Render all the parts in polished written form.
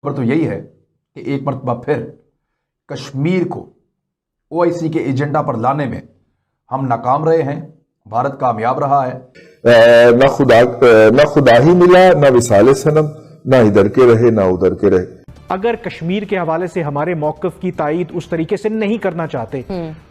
पर तो यही है कि एक मरतबा फिर कश्मीर को ओआईसी के एजेंडा पर लाने में हम नाकाम रहे हैं, भारत कामयाब रहा है। ना खुदा ही मिला, ना विसाले सनम, ना इधर के रहे ना उधर के रहे। अगर कश्मीर के हवाले से हमारे मौक़िफ़ की तायीद उस तरीके से नहीं करना चाहते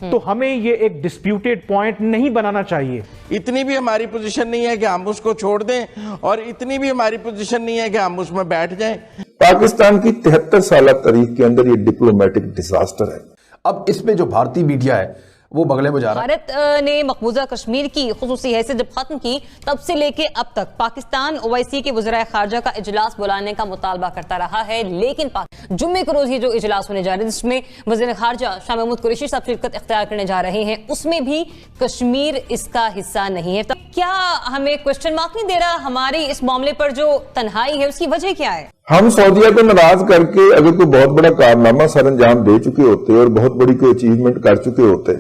तो हमें ये एक डिस्प्यूटेड पॉइंट नहीं बनाना चाहिए। इतनी भी हमारी पोजीशन नहीं है कि हम उसको छोड़ दें और इतनी भी हमारी पोजीशन नहीं है कि हम उसमें बैठ जाएं। पाकिस्तान की 73 साल तारीख के अंदर ये डिप्लोमेटिक डिजास्टर है। अब इसमें जो भारतीय मीडिया है वो बगले में जा रहा है। भारत ने मकबूजा कश्मीर की खुसूसी हैसियत जब खत्म की तब से लेके अब तक पाकिस्तान ओआईसी के वज़ीर ख़ारजा का इजलास बुलाने का मुतालबा करता रहा है, लेकिन जुम्मे को रोज ये जो इजलास होने जा रहे हैं जिसमें वज़ीर ख़ारजा शाह महमूद कुरैशी साहब शिरकत इख्तियार करने जा रहे हैं, उसमें भी कश्मीर इसका हिस्सा नहीं है। तब क्या हमें क्वेश्चन मार्क नहीं दे रहा हमारी इस मामले पर जो तन्हाई है उसकी वजह क्या है? हम सऊदीया को नाराज करके अगर कोई बहुत बड़ा कारनामा सर अंजाम दे चुके होते और बहुत बड़ी कोई अचीवमेंट कर चुके होते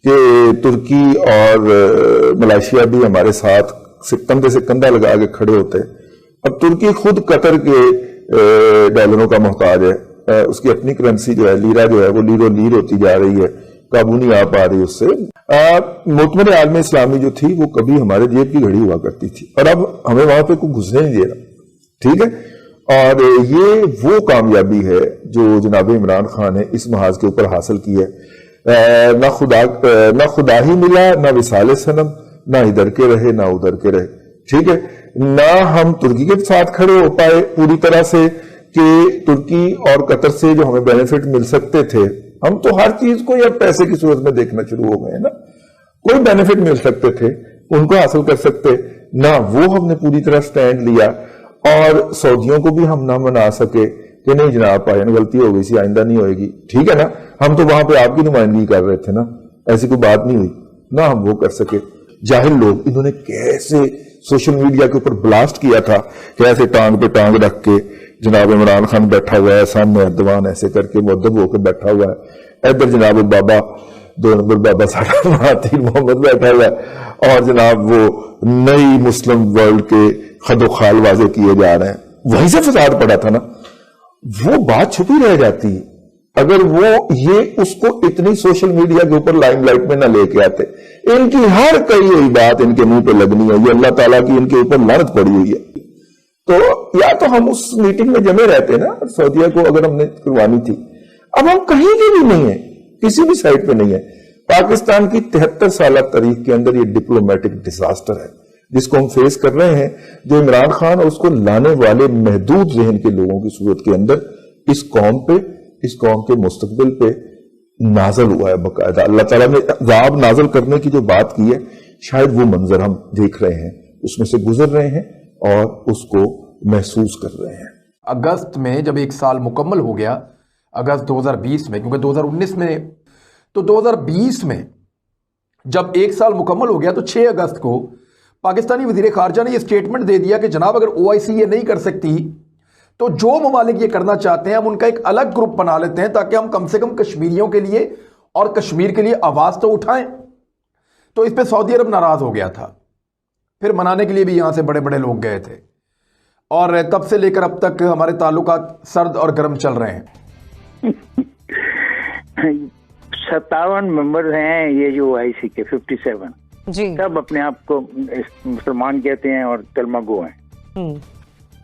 कि तुर्की और मलेशिया भी हमारे साथ कंधे से कंधा लगा के खड़े होते। अब तुर्की खुद कतर के डॉलरों का मोहताज है, उसकी अपनी करेंसी जो है लीरा जो है वो लीर होती जा रही है, काबू नहीं आ पा रही उससे। मुतमरे आलम इस्लामी जो थी वो कभी हमारे जेब की घड़ी हुआ करती थी और अब हमें वहां पे कोई घुसने नहीं दे रहा। ठीक है, और ये वो कामयाबी है जो जनाब इमरान खान ने इस महाज के ऊपर हासिल की है। ना खुदा ही मिला, ना विसाले सनम, ना इधर के रहे ना उधर के रहे। ठीक है, ना हम तुर्की के साथ खड़े हो पाए पूरी तरह से कि तुर्की और कतर से जो हमें बेनिफिट मिल सकते थे, हम तो हर चीज को या पैसे की सूरत में देखना शुरू हो गए ना। कोई बेनिफिट मिल सकते थे उनको हासिल कर सकते, ना वो हमने पूरी तरह स्टैंड लिया और सऊदियों को भी हम ना मना सके कि नहीं जनाब भाईजान गलती हो गई सी, आइंदा नहीं होएगी। ठीक है ना, हम तो वहां पे आपकी नुमाइंदगी कर रहे थे ना, ऐसी कोई बात नहीं हुई ना, हम वो कर सके। जाहिल लोग इन्होंने कैसे सोशल मीडिया के ऊपर ब्लास्ट किया था, कैसे टांग पे टांग रख के जनाब इमरान खान बैठा हुआ है, सामने अरदवान ऐसे करके मुअद्दब होकर बैठा हुआ है, इधर जनाब बाबा 2 नंबर बाबा सारा महातीर मोहम्मद बैठा हुआ है और जनाब वो नई मुस्लिम वर्ल्ड के खदोखाल वाजे किए जा रहे हैं। वहीं से फसाद पड़ा था ना, वो बात छुपी रह जाती अगर वो ये उसको इतनी सोशल मीडिया के ऊपर लाइमलाइट में ना लेके आते। इनकी हर कही हुई बात इनके मुंह पे लगनी है, ये अल्लाह ताला की इनके ऊपर लानत पड़ी हुई है। तो या तो हम उस मीटिंग में जमे रहते ना, सऊदीया को अगर हमने करवानी थी। अब हम कहीं के भी नहीं है, किसी भी साइड पे नहीं है। पाकिस्तान की 73 साल तारीख के अंदर ये डिप्लोमेटिक डिजास्टर है जिसको हम फेस कर रहे हैं, जो इमरान खान और उसको लाने वाले महदूद जहन के लोगों की सूरत के अंदर इस कौम पे, इस कौम के मुस्तकबिल पे नाजल हुआ है। बाकायदा अल्लाह ताला ने अज़ाब नाजल करने की जो बात की है, शायद वो मंजर हम देख रहे हैं, उसमें से गुजर रहे हैं और उसको महसूस कर रहे हैं। अगस्त में जब 1 साल मुकम्मल हो गया, अगस्त 2020 में, क्योंकि 2019 में, तो 2020 में जब 1 साल मुकम्मल हो गया तो 6 अगस्त को पाकिस्तानी वजीर खारजा ने यह स्टेटमेंट दे दिया कि जनाब अगर ओआईसी ये नहीं कर सकती तो जो ममालिक ये करना चाहते हैं हम उनका एक अलग ग्रुप बना लेते हैं ताकि हम कम से कम कश्मीरियों के लिए और कश्मीर के लिए आवाज तो उठाएं। तो इस पे सऊदी अरब नाराज हो गया था, फिर मनाने के लिए भी यहां से बड़े बड़े लोग गए थे और तब से लेकर अब तक हमारे ताल्लुकात सर्द और गर्म चल रहे हैं। 57 मेंबर हैं ये जो ओआईसी के, 57 जी, सब अपने आप को मुसलमान कहते हैं और कलमा गो हैं।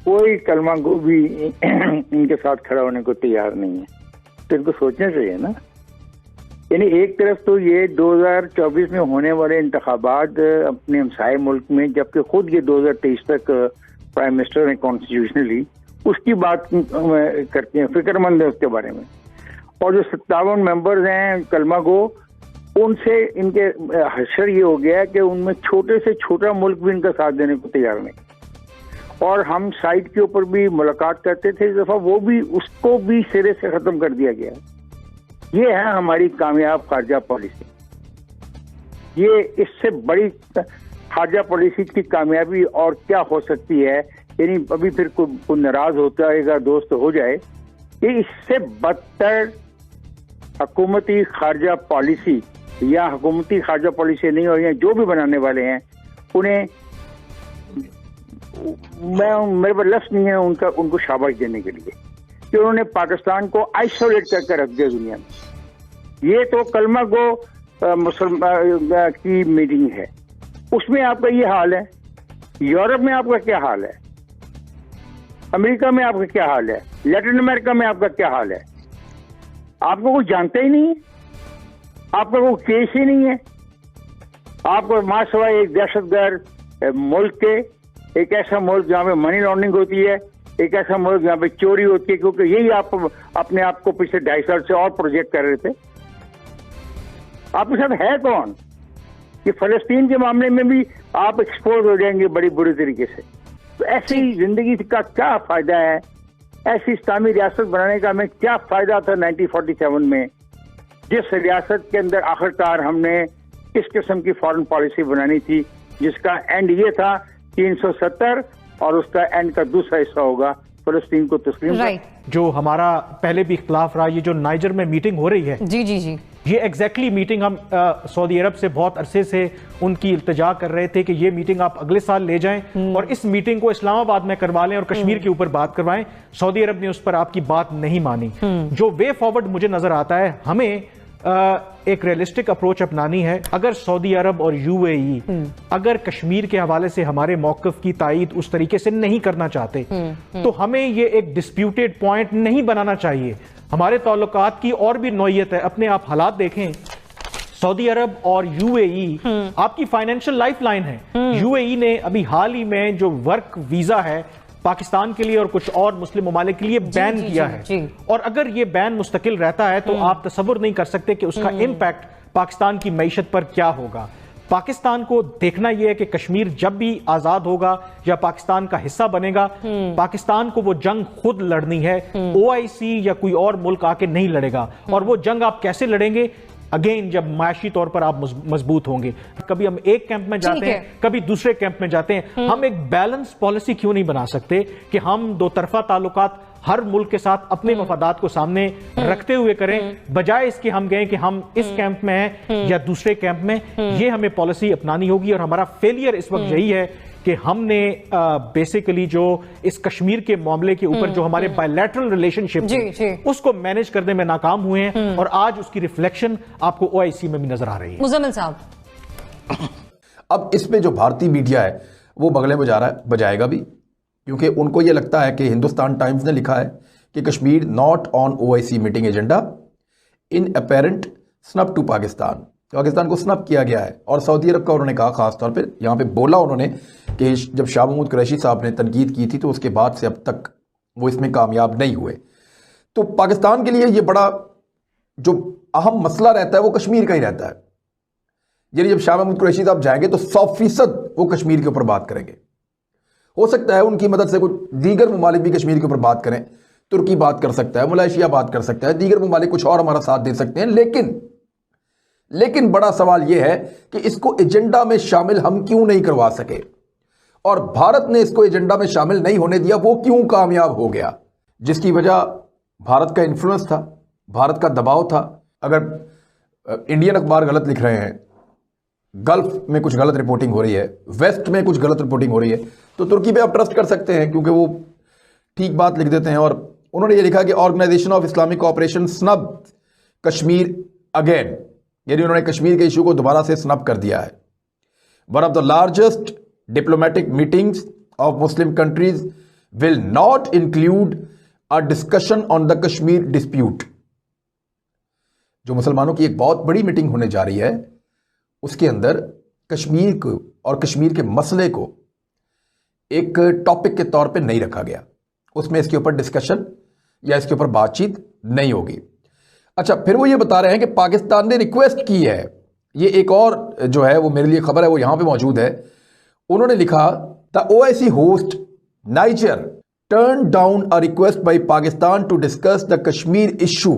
कोई कलमा गो भी इनके साथ खड़ा होने को तैयार नहीं है। तो इनको सोचना चाहिए ना। यानी एक तरफ तो ये 2024 में होने वाले इंतखाबात अपने हमसाये मुल्क में, जबकि खुद ये 2023 तक प्राइम मिनिस्टर हैं कॉन्स्टिट्यूशनली, उसकी बात करते हैं, फिक्रमंद है उसके बारे में। और जो 57 मेंबर्स हैं कलमा गो, उनसे इनके हशर ये हो गया कि उनमें छोटे से छोटा मुल्क भी इनका साथ देने को तैयार नहीं। और हम साइट के ऊपर भी मुलाकात करते थे, इस दफा वो भी, उसको भी सिरे से खत्म कर दिया गया। ये है हमारी कामयाब खारजा पॉलिसी। ये इससे बड़ी खारजा पॉलिसी की कामयाबी और क्या हो सकती है? यानी अभी फिर कोई नाराज होता है दोस्त हो जाए कि इससे बदतर हुकूमती खारजा पॉलिसी या हुकूमती खारजा पॉलिसी नहीं, और जो भी बनाने वाले हैं उन्हें मेरे पर लफ्ज़ नहीं है उनको शाबाश देने के लिए। کہ انہوں نے پاکستان کو آئسولیٹ کر کے رکھ دیا دنیا میں. یہ تو کلمہ گو مسلمان کی میٹنگ ہے, اس میں آپ کا یہ حال ہے. یورپ میں آپ کا کیا حال ہے, امریکہ میں آپ کا کیا حال ہے, لیٹن امریکہ میں آپ کا کیا حال ہے؟ آپ کو کوئی جانتا ہی نہیں ہے, آپ کا کوئی کیس ہی نہیں ہے. آپ کو ماں سوائے ایک دہشت گرد ملک کے, ایک ایسا ملک جہاں پہ منی لانڈرنگ ہوتی ہے, ایک ایسا ملک جہاں پہ چوری ہوتی ہے, کیونکہ یہی آپ اپنے آپ کو پچھلے 2.5 سال سے اور پروجیکٹ کر رہے تھے. آپ کے ساتھ ہے کون کہ فلسطین کے معاملے میں بھی آپ ایکسپوز ہو جائیں گے بڑی برے طریقے سے؟ تو ایسی زندگی کا کیا فائدہ ہے؟ ایسی اسلامی ریاست بنانے کا ہمیں کیا فائدہ تھا 1947 میں, جس ریاست کے اندر آخرکار ہم نے کس قسم کی فارن پالیسی بنانی تھی جس کا اینڈ یہ تھا 370 اور اس کا اینڈ کا دوسرا حصہ ہوگا فلسطین کو تسلیم. جو ہمارا پہلے بھی اختلاف رہا, یہ جو نائجر میں میٹنگ ہو رہی ہے, جی یہ ایگزیکٹلی میٹنگ ہم سعودی عرب سے بہت عرصے سے ان کی التجا کر رہے تھے کہ یہ میٹنگ آپ اگلے سال لے جائیں اور اس میٹنگ کو اسلام آباد میں کروا لیں اور کشمیر کے اوپر بات کروائیں. سعودی عرب نے اس پر آپ کی بات نہیں مانی. جو وے فارورڈ مجھے نظر آتا ہے, ہمیں ایک ریئلسٹک اپروچ اپنانی ہے. اگر سعودی عرب اور یو اے ای اگر کشمیر کے حوالے سے ہمارے موقف کی تائید اس طریقے سے نہیں کرنا چاہتے تو ہمیں یہ ایک ڈسپیوٹیڈ پوائنٹ نہیں بنانا چاہیے. ہمارے تعلقات کی اور بھی نوعیت ہے. اپنے آپ حالات دیکھیں, سعودی عرب اور یو اے ای آپ کی فائنینشل لائف لائن ہے. یو اے ای نے ابھی حال ہی میں جو ورک ویزا ہے پاکستان کے لیے اور کچھ اور مسلم ممالک کے لیے بین کیا ہے, اور اگر یہ بین مستقل رہتا ہے تو آپ تصور نہیں کر سکتے کہ اس کا امپیکٹ پاکستان کی معیشت پر کیا ہوگا. پاکستان کو دیکھنا یہ ہے کہ کشمیر جب بھی آزاد ہوگا یا پاکستان کا حصہ بنے گا, پاکستان کو وہ جنگ خود لڑنی ہے. OIC یا کوئی اور ملک آ کے نہیں لڑے گا. اور وہ جنگ آپ کیسے لڑیں گے؟ اگین جب معاشی طور پر آپ مضبوط ہوں گے. کبھی ہم ایک کیمپ میں جاتے ہیں, کبھی دوسرے کیمپ میں جاتے ہیں. ہم ایک بیلنس پالیسی کیوں نہیں بنا سکتے کہ ہم دو طرفہ تعلقات ہر ملک کے ساتھ اپنے مفادات کو سامنے رکھتے ہوئے کریں, بجائے اس کے ہم گئے کہ ہم اس کیمپ میں ہیں یا دوسرے کیمپ میں. یہ ہمیں پالیسی اپنانی ہوگی. اور ہمارا فیلئر اس وقت یہی ہے کہ ہم نے بیسیکلی جو اس کشمیر کے معاملے کے اوپر جو ہمارے بائیلیٹرل ریلیشن شپ اس کو مینج کرنے میں ناکام ہوئے ہیں, اور آج اس کی ریفلیکشن آپ کو OIC میں بھی نظر آ رہی ہے. مزمل صاحب, اب اس میں جو بھارتی میڈیا ہے وہ بغلے بجائے گا بھی, کیونکہ ان کو یہ لگتا ہے کہ ہندوستان ٹائمز نے لکھا ہے کہ Kashmir not on OIC meeting agenda in apparent snub to Pakistan. Pakistan کو سنپ کیا گیا ہے. اور سعودی عرب کا انہوں نے کہا, خاص طور پہ یہاں پہ بولا انہوں نے کہ جب شاہ محمود قریشی صاحب نے تنقید کی تھی تو اس کے بعد سے اب تک وہ اس میں کامیاب نہیں ہوئے. تو پاکستان کے لیے یہ بڑا جو اہم مسئلہ رہتا ہے وہ کشمیر کا ہی رہتا ہے. یعنی جب شاہ محمود قریشی صاحب جائیں گے تو 100% وہ کشمیر کے اوپر بات کریں گے. ہو سکتا ہے ان کی مدد سے کچھ دیگر ممالک بھی کشمیر کے اوپر بات کریں. ترکی بات کر سکتا ہے, ملائیشیا بات کر سکتا ہے, دیگر ممالک کچھ اور ہمارا ساتھ دے سکتے ہیں. لیکن بڑا سوال یہ ہے کہ اس کو ایجنڈا میں شامل ہم کیوں نہیں کروا سکے, اور بھارت نے اس کو ایجنڈا میں شامل نہیں ہونے دیا. وہ کیوں کامیاب ہو گیا؟ جس کی وجہ بھارت کا انفلوئنس تھا, بھارت کا دباؤ تھا. اگر انڈین اخبار غلط لکھ رہے ہیں, گلف میں کچھ غلط رپورٹنگ ہو رہی ہے, ویسٹ میں کچھ غلط رپورٹنگ ہو رہی ہے, تو ترکی پہ آپ ٹرسٹ کر سکتے ہیں کیونکہ وہ ٹھیک بات لکھ دیتے ہیں. اور انہوں نے یہ لکھا کہ organisation of Islamic cooperation snub Kashmir again, یعنی انہوں نے کشمیر کے ایشو کو دوبارہ سے سنب کر دیا ہے. One of the largest diplomatic meetings of Muslim countries will not include a discussion on the Kashmir dispute. جو مسلمانوں کی ایک بہت بڑی میٹنگ ہونے جا رہی ہے اس کے اندر کشمیر کو اور کشمیر کے مسئلے کو ایک ٹاپک کے طور پہ نہیں رکھا گیا. اس میں اس کے اوپر ڈسکشن یا اس کے اوپر بات چیت نہیں ہوگی. اچھا, پھر وہ یہ بتا رہے ہیں کہ پاکستان نے ریکویسٹ کی ہے. یہ ایک اور جو ہے وہ میرے لیے خبر ہے, وہ یہاں پہ موجود ہے. انہوں نے لکھا the OIC host Niger turned down a request by Pakistan to discuss the Kashmir issue.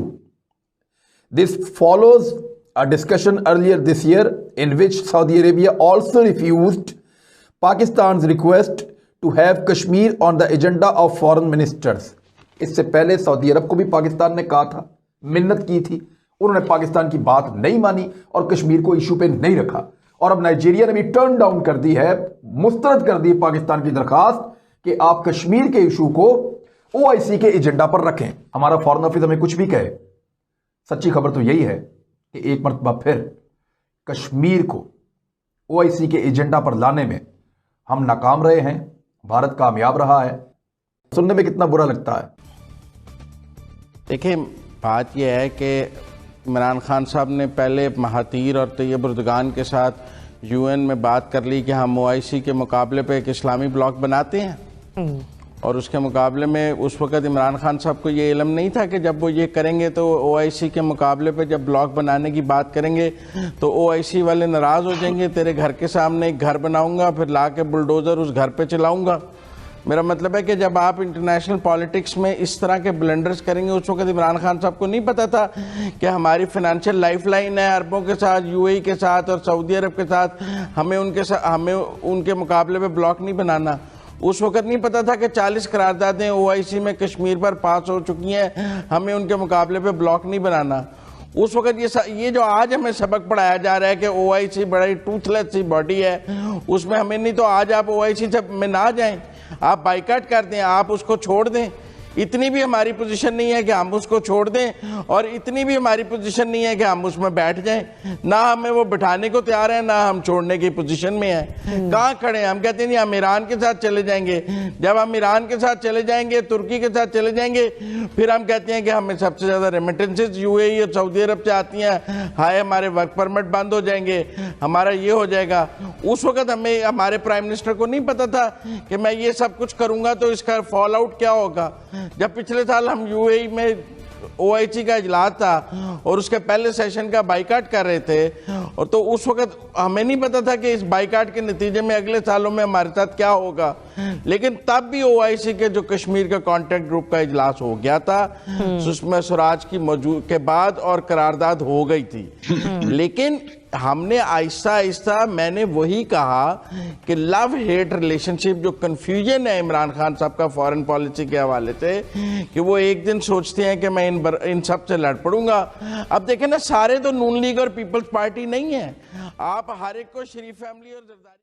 This follows a discussion earlier this year in which Saudi Arabia also refused Pakistan's request to have Kashmir on the agenda of foreign ministers. اس سے پہلے سعودی عرب کو بھی پاکستان نے کہا تھا, منت کی تھی, انہوں نے پاکستان کی بات نہیں مانی اور کشمیر کو ایشو پہ نہیں رکھا. اور اب نائجیریا نے بھی ٹرن ڈاؤن کر دی ہے, مسترد کر دی پاکستان کی درخواست کہ آپ کشمیر کے ایشو کو OIC के एजेंडा पर रखें। हमारा फॉरेन ऑफिस हमें कुछ भी कहे, सच्ची खबर तो यही है कि एक मरतबा फिर कश्मीर को OIC के एजेंडा पर लाने में हम नाकाम रहे हैं, भारत कामयाब रहा है। सुनने में कितना बुरा लगता है। देखिए, बात यह है कि इमरान खान साहब ने पहले महातीर और तैयब उर्दगान के साथ UN में बात कर ली कि हम OIC के मुकाबले पे एक इस्लामी ब्लॉक बनाते हैं, और उसके मुकाबले में उस वक़्त इमरान खान साहब को ये इल्म नहीं था कि जब वो ये करेंगे तो OIC के मुकाबले पे जब ब्लॉक बनाने की बात करेंगे तो OIC वाले नाराज़ हो जाएंगे, तेरे घर के सामने एक घर बनाऊंगा, फिर ला के बुलडोज़र उस घर पे चलाऊंगा। मेरा मतलब है कि जब आप इंटरनेशनल पॉलिटिक्स में इस तरह के ब्लंडर्स करेंगे, उस वक्त इमरान खान साहब को नहीं पता था कि हमारी फाइनेंशियल लाइफलाइन है अरबों के साथ, UAE के साथ और सऊदी अरब के साथ, हमें उनके मुकाबले पे ब्लॉक नहीं बनाना। उस वक्त नहीं पता था कि 40 करारदादें OIC में कश्मीर पर पास हो चुकी हैं, हमें उनके मुकाबले पे ब्लॉक नहीं बनाना। उस वक्त ये जो आज हमें सबक पढ़ाया जा रहा है कि OIC बड़ी टूथलेस सी बॉडी है, उसमें हमें नहीं, तो आज आप OIC से में ना जाएं, आप बाइकाट कर दें, आप उसको छोड़ दें। इतनी भी हमारी पोजीशन नहीं है कि हम उसको छोड़ दें, और इतनी भी हमारी पोजीशन नहीं है कि हम उसमें बैठ जाएं। ना हमें वो बिठाने को तैयार है, ना हम छोड़ने की पोजीशन में हैं। कहाँ खड़े हैं? हम कहते हैं नहीं, हम ईरान के साथ चले जाएंगे। जब हम ईरान के साथ चले जाएंगे, तुर्की के साथ चले जाएंगे, फिर हम कहते हैं कि हमें सबसे ज़्यादा रेमिटेंसेज UAE और सऊदी अरब से आती हैं, हाय हमारे वर्क परमिट बंद हो जाएंगे, हमारा ये हो जाएगा। उस वक्त हमें, हमारे प्राइम मिनिस्टर को नहीं पता था कि मैं ये सब कुछ करूँगा तो इसका फॉल आउट क्या होगा। जब पिछले साल हम UAE में OIC का इजलास था और उसके पहले सेशन का बाइकाट कर रहे थे, और तो उस वक्त हमें नहीं पता था कि इस बाइकाट के नतीजे में अगले सालों में हमारे साथ क्या होगा। लेकिन तब भी OIC के जो कश्मीर के कॉन्टैक्ट ग्रुप का इजलास हो गया था, सुषमा स्वराज की मौजूद के बाद, और करारदाद हो गई थी। लेकिन हमने आहिस्ता आहिस्ता, मैंने वही कहा कि लव हेट रिलेशनशिप, जो कंफ्यूजन है इमरान खान साहब का फॉरेन पॉलिसी के हवाले से, कि वो एक दिन सोचते हैं कि मैं इन सब से लड़ पड़ूंगा। अब देखें ना, सारे तो नून लीग और पीपल्स पार्टी नहीं है, आप हर एक को शरीफ फैमिली और जरदारी